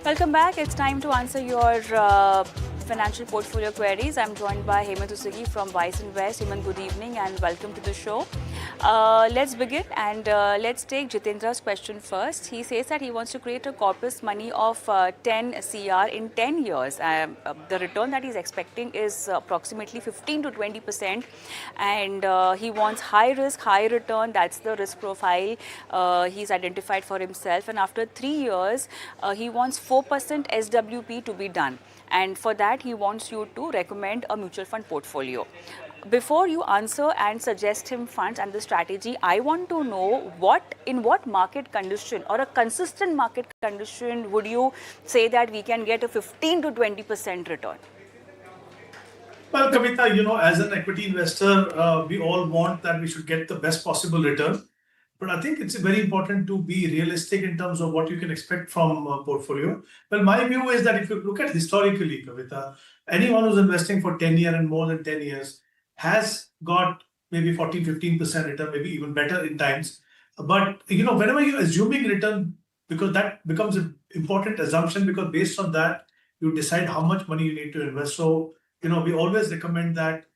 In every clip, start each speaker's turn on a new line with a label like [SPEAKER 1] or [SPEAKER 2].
[SPEAKER 1] Welcome back. It's time to answer your financial portfolio queries. I'm joined by Hemant from Wiseinvest. Hemant, good evening and welcome to the show. Let's begin and let's take Jitendra's question first. He says that he wants to create a corpus money of 10 CR in 10 years. The return that he's expecting is approximately 15 to 20%, and he wants high risk, high return. That's the risk profile he's identified for himself. And after 3 years, he wants 4% SWP to be done. And for that, he wants you to recommend a mutual fund portfolio. Before you answer and suggest him funds and the strategy, I want to know in what market condition or a consistent market condition would you say that we can get a 15 to 20% return?
[SPEAKER 2] Well, Kavita, as an equity investor, we all want that we should get the best possible return. But I think it's very important to be realistic in terms of what you can expect from a portfolio. Well, my view is that if you look at historically, Kavita, anyone who's investing for 10 years and more than 10 years has got maybe 14, 15% return, maybe even better in times. But, whenever you're assuming return, because that becomes an important assumption, because based on that, you decide how much money you need to invest. So, we always recommend that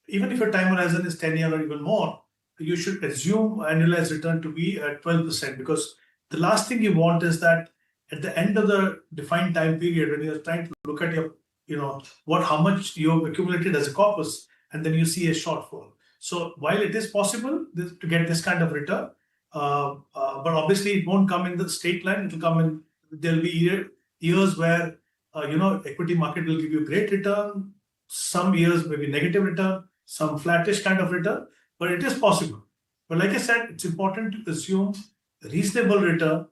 [SPEAKER 2] even if your time horizon is 10 years or even more, you should assume annualized return to be at 12%, because the last thing you want is that at the end of the defined time period, when you're trying to look at your, how much you've accumulated as a corpus, and then you see a shortfall. So while it is possible to get this kind of return, but obviously it won't come in the straight line. It will come in, there'll be years where, equity market will give you great return, some years maybe negative return, some flattish kind of return, but it is possible. But like I said, it's important to assume reasonable return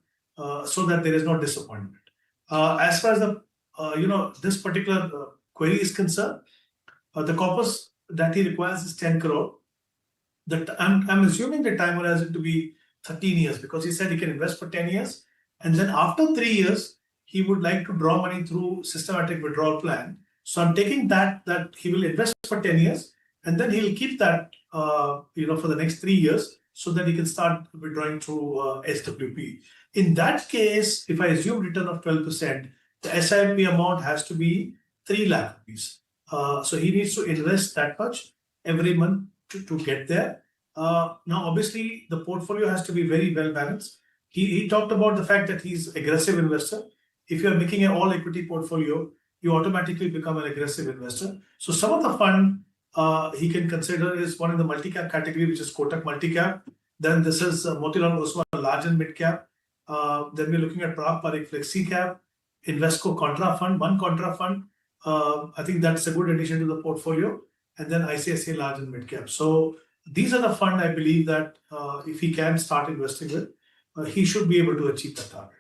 [SPEAKER 2] so that there is no disappointment. As far as the, this particular query is concerned, the corpus that he requires is 10 crore. I'm assuming the time horizon to be 13 years, because he said he can invest for 10 years. And then after 3 years, he would like to draw money through systematic withdrawal plan. So I'm taking that he will invest for 10 years, and then he'll keep that, for the next 3 years, so that he can start withdrawing through SWP. In that case, if I assume return of 12%, the SIP amount has to be 3 lakh rupees. So he needs to invest that much every month to get there. Now, obviously, the portfolio has to be very well balanced. He talked about the fact that he's an aggressive investor. If you're making an all equity portfolio, you automatically become an aggressive investor. So some of the fund he can consider is one in the multi-cap category, which is Kotak multi-cap. Then this is Motilal Oswal large and mid-cap. Then we're looking at Parag Parikh flexi-cap, Invesco contra fund, one contra fund. I think that's a good addition to the portfolio. And then ICICI large and mid-cap. So these are the fund I believe that if he can start investing with, he should be able to achieve that target.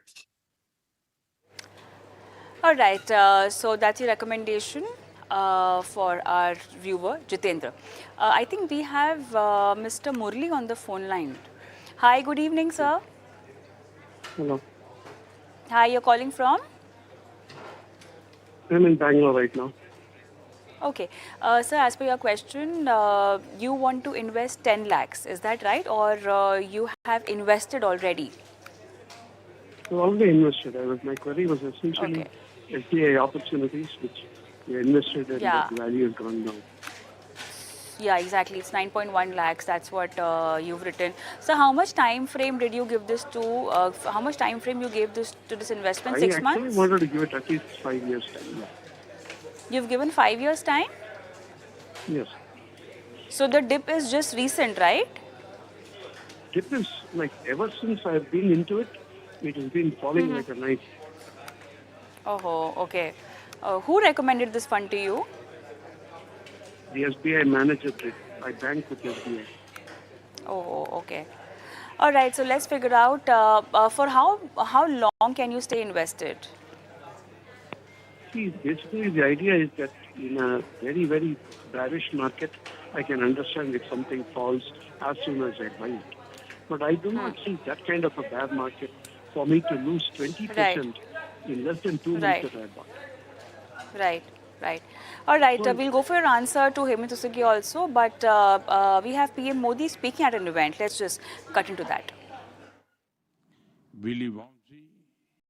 [SPEAKER 1] All right, so that's your recommendation for our viewer, Jitendra. I think we have Mr. Murli on the phone line. Hi, good evening, sir.
[SPEAKER 3] Hello.
[SPEAKER 1] Hi, you're calling from?
[SPEAKER 3] I'm in Bangalore right now.
[SPEAKER 1] Okay. Sir, as per your question, you want to invest 10 lakhs, is that right? Or you have invested already?
[SPEAKER 3] I've already invested. My query was essentially SBI opportunities, which we invested and the value has gone down.
[SPEAKER 1] Yeah, exactly. It's 9.1 lakhs. That's what you've written. So how much time frame did you give this to? How much time frame you gave this to this investment? 6 months?
[SPEAKER 3] I actually wanted to give it at least 5 years time. Yeah.
[SPEAKER 1] You've given 5 years time?
[SPEAKER 3] Yes.
[SPEAKER 1] So the dip is just recent, right?
[SPEAKER 3] Dip is like ever since I've been into it, it has been falling like a knife.
[SPEAKER 1] Oh, okay. Who recommended this fund to you?
[SPEAKER 3] The SBI manager did. I bank with SBI.
[SPEAKER 1] Oh, okay. All right. So let's figure out for how long can you stay invested?
[SPEAKER 3] See, basically the idea is that in a very, very bearish market, I can understand if something falls as soon as I buy it. But I do not see that kind of a bad market for me to lose 20% in less than 2 months that I bought.
[SPEAKER 1] Right. All right, we'll go for your answer to Hemant also, but we have PM Modi speaking at an event. Let's just cut into that.
[SPEAKER 4] Willy Wonky